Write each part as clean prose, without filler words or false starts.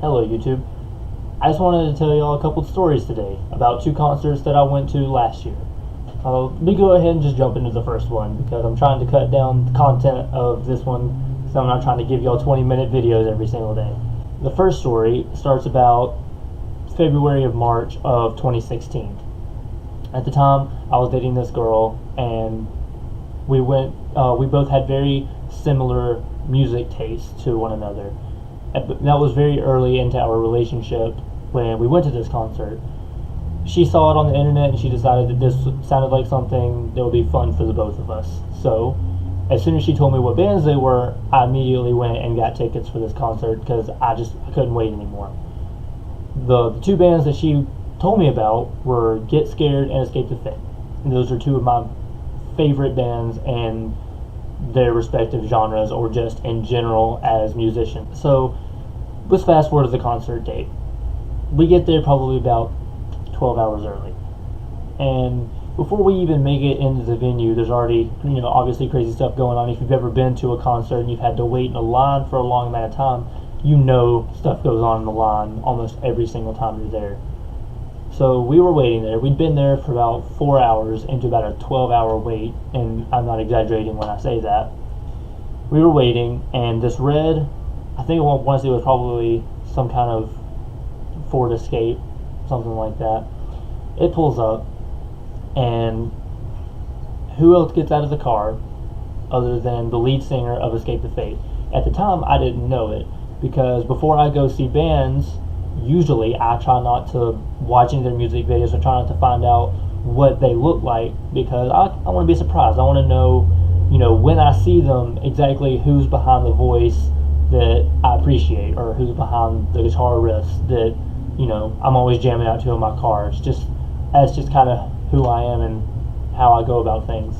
Hello YouTube. I just wanted to tell y'all a couple of stories today about two concerts that I went to last year. Let me go ahead and just jump into the first one because I'm trying to cut down the content of this one, so I'm not trying to give y'all 20-minute videos every single day. The first story starts about February of March of 2016. At the time, I was dating this girl, and we both had very similar music tastes to one another. That was very early into our relationship when we went to this concert. She saw it on the internet and she decided that this sounded like something that would be fun for the both of us. So, as soon as she told me what bands they were, I immediately went and got tickets for this concert because I couldn't wait anymore. The two bands that she told me about were Get Scared and Escape the Fate. And those are two of my favorite bands and their respective genres, or just in general as musicians. So let's fast forward to the concert date. We get there probably about 12 hours early, and before we even make it into the venue, there's already obviously crazy stuff going on. If you've ever been to a concert and you've had to wait in a line for a long amount of time, stuff goes on in the line almost every single time you're there. So we were waiting there. We'd been there for about 4 hours into about a 12-hour wait, and I'm not exaggerating when I say that. We were waiting, and this red, I think I want to say it was probably some kind of Ford Escape, something like that. It pulls up, and who else gets out of the car other than the lead singer of Escape the Fate? At the time, I didn't know it, because before I go see bands, usually I try not to watch any of their music videos. I try not to find out what they look like because I want to be surprised. I want to know, when I see them, exactly who's behind the voice that I appreciate, or who's behind the guitar riffs that, I'm always jamming out to in my car. That's just kind of who I am and how I go about things.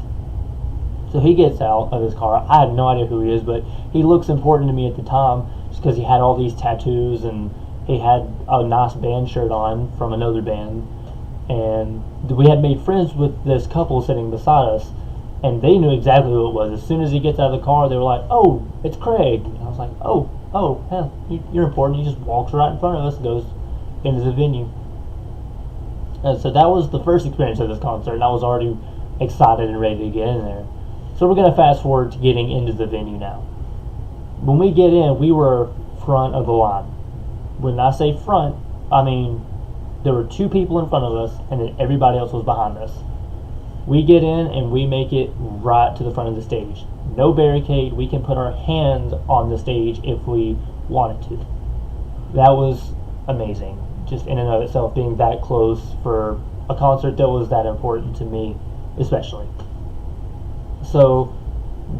So he gets out of his car. I have no idea who he is, but he looks important to me at the time just because he had all these tattoos and he had a nice band shirt on from another band, and we had made friends with this couple sitting beside us, and they knew exactly who it was. As soon as he gets out of the car, they were like, "Oh, it's Craig." And I was like, "Oh, hell, you're important." He just walks right in front of us and goes into the venue. And so that was the first experience of this concert, and I was already excited and ready to get in there. So we're going to fast forward to getting into the venue now. When we get in, we were front of the line. When I say front, I mean there were two people in front of us and then everybody else was behind us. We get in and we make it right to the front of the stage. No barricade. We can put our hands on the stage if we wanted to. That was amazing, just in and of itself, being that close for a concert that was that important to me, especially. So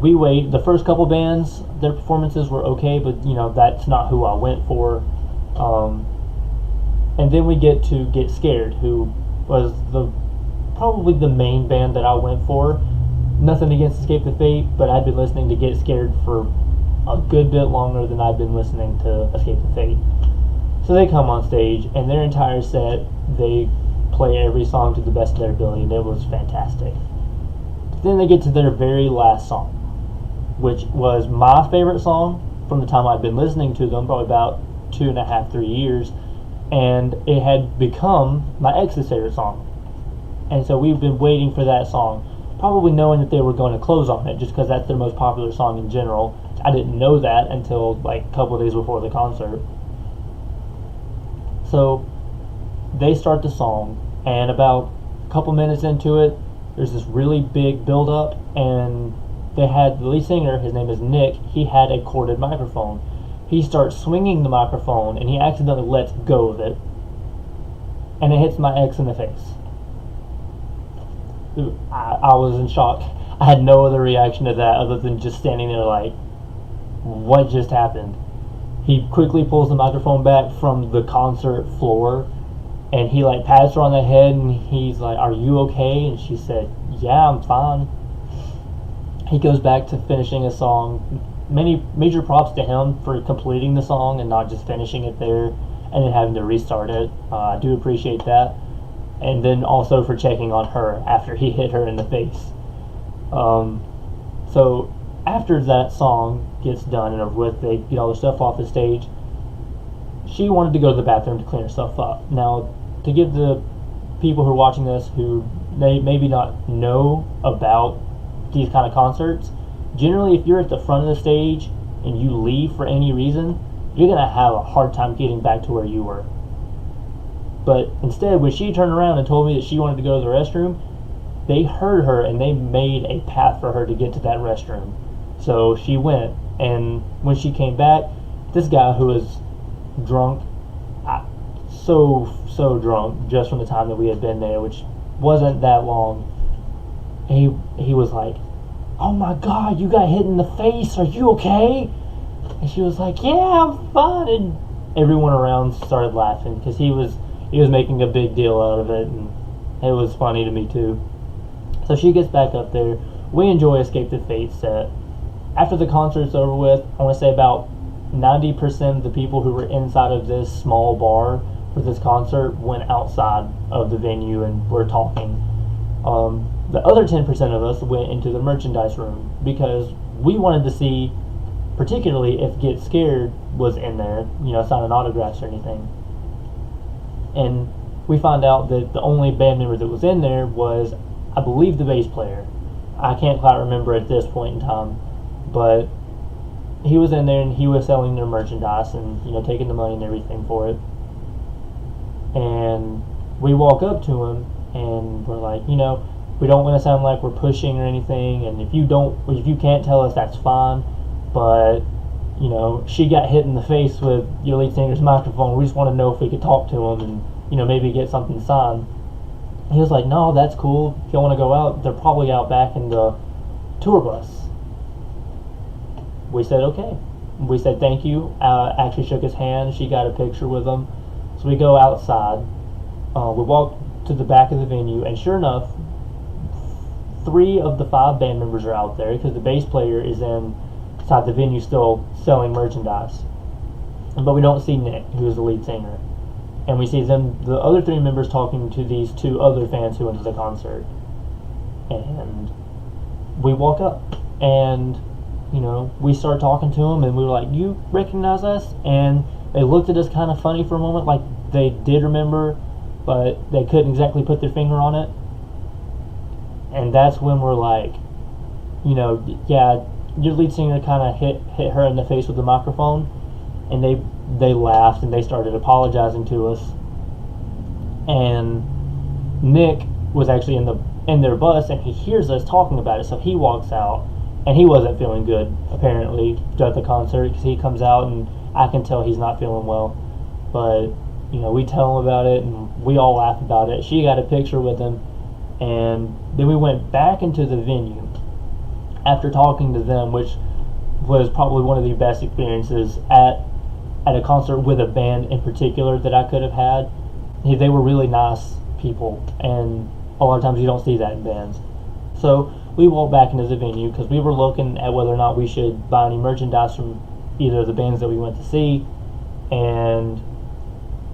we wait. The first couple bands, their performances were okay, but that's not who I went for. And then we get to Get Scared, who was probably the main band that I went for. Nothing against Escape the Fate, but I'd been listening to Get Scared for a good bit longer than I'd been listening to Escape the Fate. So they come on stage, and their entire set, they play every song to the best of their ability, and it was fantastic. Then they get to their very last song, which was my favorite song from the time I'd been listening to them, probably about 2.5, 3 years, and it had become my ex's favorite song. And so we've been waiting for that song, probably knowing that they were going to close on it, just because that's their most popular song in general. I didn't know that until like a couple of days before the concert. So they start the song, and about a couple minutes into it, there's this really big build-up, and they had the lead singer, his name is Nick, he had a corded microphone. He starts swinging the microphone, and he accidentally lets go of it, and it hits my ex in the face. I was in shock. I had no other reaction to that other than just standing there like, what just happened? He quickly pulls the microphone back from the concert floor, and he pats her on the head, and he's like, "Are you okay?" And she said, "Yeah, I'm fine." He goes back to finishing his song. Many major props to him for completing the song and not just finishing it there and then having to restart it. I do appreciate that. And then also for checking on her after he hit her in the face. So after that song gets done and over with, they get all the stuff off the stage. she wanted to go to the bathroom to clean herself up. Now, to give the people who are watching this who may maybe not know about these kind of concerts, generally if you're at the front of the stage and you leave for any reason, you're going to have a hard time getting back to where you were. But instead, when she turned around and told me that she wanted to go to the restroom, they heard her and they made a path for her to get to that restroom. So she went, and when she came back, this guy who was drunk, so drunk just from the time that we had been there, which wasn't that long, he was like, "Oh my God, you got hit in the face, are you okay?" And she was like, "Yeah, I'm fine." And everyone around started laughing because he was making a big deal out of it, and it was funny to me too. So she gets back up there. We enjoy Escape the Fate set. After the concert's over with, I want to say about 90% of the people who were inside of this small bar for this concert went outside of the venue and were talking. The other 10% of us went into the merchandise room because we wanted to see, particularly if Get Scared was in there, signing autographs or anything. And we found out that the only band member that was in there was, I believe, the bass player. I can't quite remember at this point in time, but he was in there and he was selling their merchandise and taking the money and everything for it. And we walk up to him and we're like, we don't want to sound like we're pushing or anything, and if you can't tell us, that's fine, but she got hit in the face with your lead singer's microphone. We just want to know if we could talk to him and maybe get something signed. He was like, "No, that's cool. If y'all want to go out, they're probably out back in the tour bus." We said okay. We said thank you. Actually shook his hand. She got a picture with him. So we go outside. We walk to the back of the venue, and sure enough, 3 of the 5 band members are out there because the bass player is inside the venue still selling merchandise. But we don't see Nick, who is the lead singer. And we see the other 3 members talking to these 2 other fans who went to the concert. And we walk up, and we start talking to them, and we were like, "You recognize us?" And they looked at us kind of funny for a moment, like they did remember, but they couldn't exactly put their finger on it. And that's when we're like, yeah, your lead singer kind of hit her in the face with the microphone. And they laughed and they started apologizing to us. And Nick was actually in their bus, and he hears us talking about it, so he walks out, and he wasn't feeling good apparently throughout the concert because he comes out and I can tell he's not feeling well. But we tell him about it and we all laugh about it. She got a picture with him, and then we went back into the venue after talking to them, which was probably one of the best experiences at a concert with a band in particular that I could have had. They were really nice people, and a lot of times you don't see that in bands. So we walked back into the venue because we were looking at whether or not we should buy any merchandise from either of the bands that we went to see. And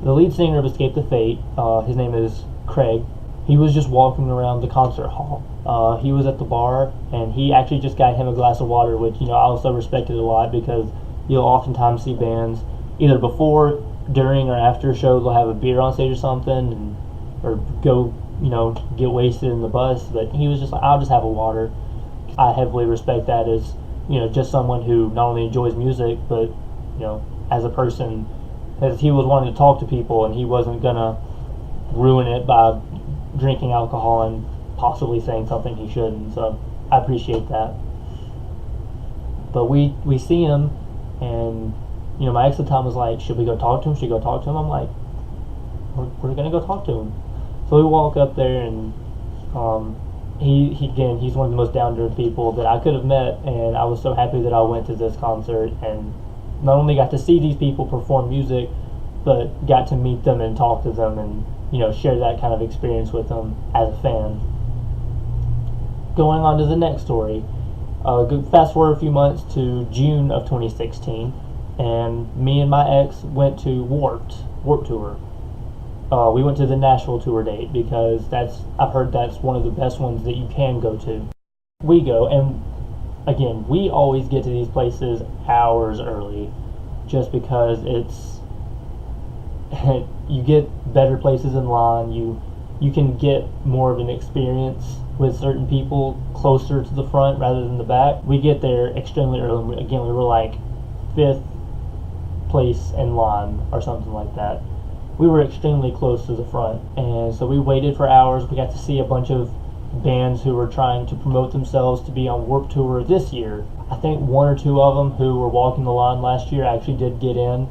the lead singer of Escape the Fate, his name is Craig, he was just walking around the concert hall. He was at the bar, and he actually just got him a glass of water, which I also respected a lot because you'll oftentimes see bands either before, during, or after shows they'll have a beer on stage or something, or go get wasted in the bus. But he was just like, "I'll just have a water." I heavily respect that as just someone who not only enjoys music, but as a person, as he was wanting to talk to people and he wasn't gonna ruin it by drinking alcohol and possibly saying something he shouldn't. So I appreciate that. But we see him, and my ex at the time was like, "Should we go talk to him? Should we go talk to him?" I'm like, we're gonna go talk to him. So we walk up there, and he's one of the most down-to-earth people that I could have met, and I was so happy that I went to this concert and not only got to see these people perform music, but got to meet them and talk to them and share that kind of experience with them as a fan. Going on to the next story, fast forward a few months to June of 2016, and me and my ex went to Warped Tour. We went to the Nashville tour date because I've heard that's one of the best ones that you can go to. We go, and again, we always get to these places hours early just because you get better places in line. You can get more of an experience with certain people closer to the front rather than the back. We get there extremely early. Again, we were like 5th place in line or something like that. We were extremely close to the front, and so we waited for hours. We got to see a bunch of bands who were trying to promote themselves to be on Warped Tour this year. I think 1 or 2 of them who were walking the line last year actually did get in,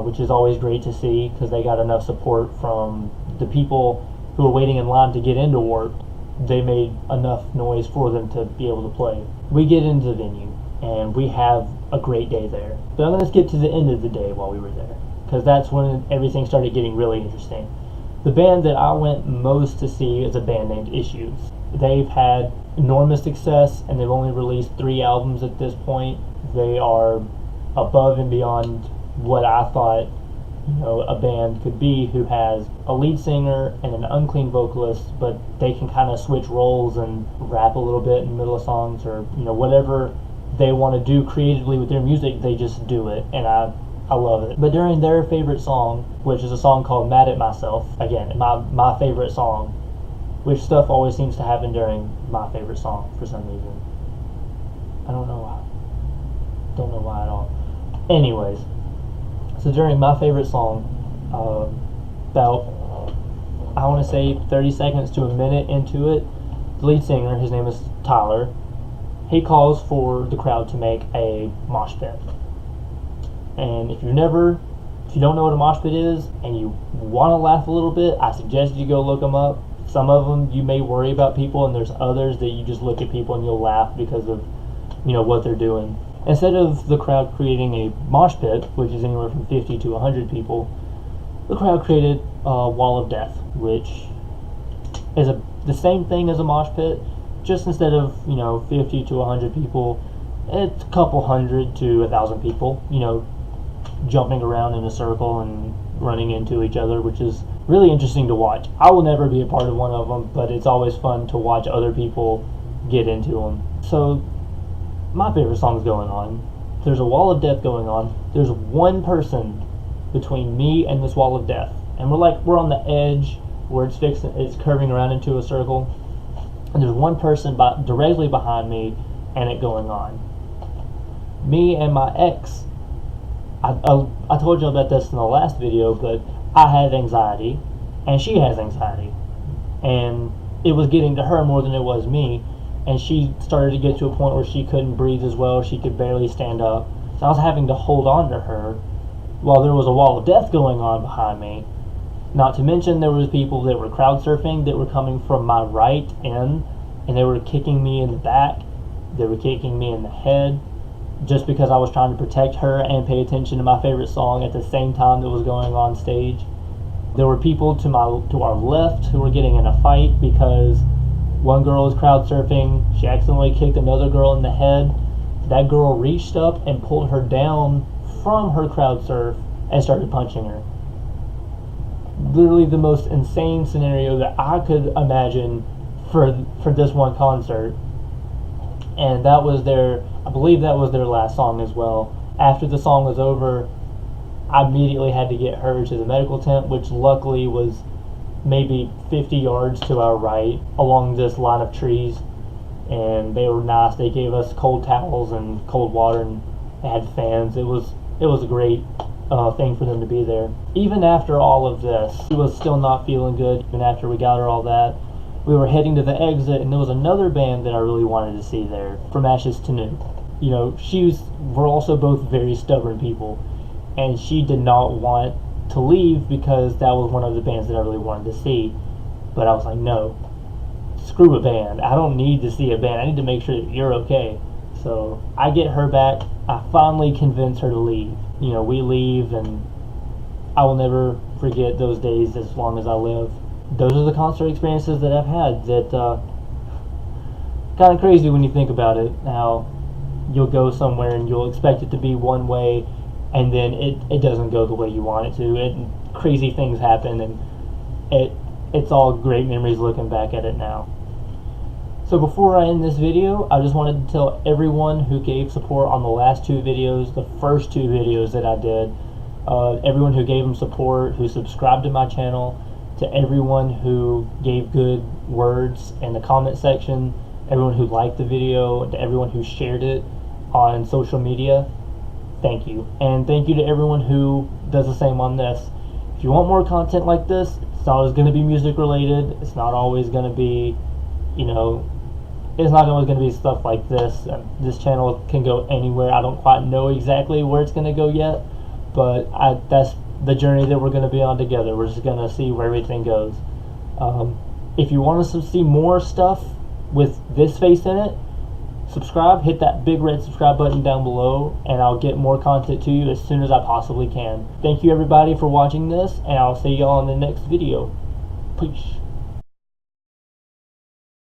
which is always great to see because they got enough support from the people who were waiting in line to get into Warped. They made enough noise for them to be able to play. We get into the venue, and we have a great day there. But I'm going to skip to the end of the day while we were there, because that's when everything started getting really interesting. The band that I went most to see is a band named Issues. They've had enormous success, and they've only released 3 albums at this point. They are above and beyond what I thought, a band could be, who has a lead singer and an unclean vocalist, but they can kind of switch roles and rap a little bit in the middle of songs, or whatever they want to do creatively with their music, they just do it, and I love it. But during their favorite song, which is a song called Mad at Myself, again, my favorite song, which stuff always seems to happen during my favorite song for some reason. I don't know why. Don't know why at all. Anyways, so during my favorite song, about, I want to say 30 seconds to a minute into it, the lead singer, his name is Tyler, he calls for the crowd to make a mosh pit. And if you don't know what a mosh pit is and you want to laugh a little bit, I suggest you go look them up. Some of them you may worry about people, and there's others that you just look at people and you'll laugh because of what they're doing. Instead of the crowd creating a mosh pit, which is anywhere from 50 to 100 people, the crowd created a wall of death, which is the same thing as a mosh pit, just instead of 50 to 100 people, it's a couple hundred to 1,000 people, jumping around in a circle and running into each other, which is really interesting to watch. I will never be a part of one of them, but it's always fun to watch other people get into them. So my favorite song's going on. There's a wall of death going on. There's one person between me and this wall of death, and we're on the edge where it's curving around into a circle, and there's one person directly behind me and it going on. Me and my ex, I told you about this in the last video, but I have anxiety and she has anxiety, and it was getting to her more than it was me, and she started to get to a point where she couldn't breathe as well. She could barely stand up, so I was having to hold on to her while there was a wall of death going on behind me. Not to mention there was people that were crowd surfing that were coming from my right in, and they were kicking me in the back, they were kicking me in the head, just because I was trying to protect her and pay attention to my favorite song at the same time that was going on stage. There were people to our left who were getting in a fight because one girl was crowd surfing. She accidentally kicked another girl in the head. That girl reached up and pulled her down from her crowd surf and started punching her. Literally the most insane scenario that I could imagine for this one concert. And I believe that was their last song as well. After the song was over, I immediately had to get her to the medical tent, which luckily was maybe 50 yards to our right along this line of trees, and they were nice. They gave us cold towels and cold water, and they had fans. It was a great thing for them to be there. Even after all of this, she was still not feeling good. Even after we got her all that, we were heading to the exit, and there was another band that I really wanted to see there, From Ashes to New. We're also both very stubborn people, and she did not want to leave because that was one of the bands that I really wanted to see. But I was like, no, screw a band. I don't need to see a band. I need to make sure that you're okay. So I get her back. I finally convince her to leave. We leave, and I will never forget those days as long as I live. Those are the concert experiences that I've had that kind of crazy when you think about it. How you'll go somewhere and you'll expect it to be one way, and then it doesn't go the way you want it to. And crazy things happen, and it's all great memories looking back at it now. So before I end this video, I just wanted to tell everyone who gave support on the last 2 videos, the first 2 videos that I did, everyone who gave them support, who subscribed to my channel, to everyone who gave good words in the comment section, everyone who liked the video, to everyone who shared it on social media. Thank you. And thank you to everyone who does the same on this. If you want more content like this, it's not always going to be music related. It's not always going to be, it's not always going to be stuff like this. This channel can go anywhere. I don't quite know exactly where it's going to go yet, but that's the journey that we're going to be on together. We're just going to see where everything goes. If you want to see more stuff with this face in it, subscribe, hit that big red subscribe button down below, and I'll get more content to you as soon as I possibly can. Thank you everybody for watching this, and I'll see y'all in the next video. Peace.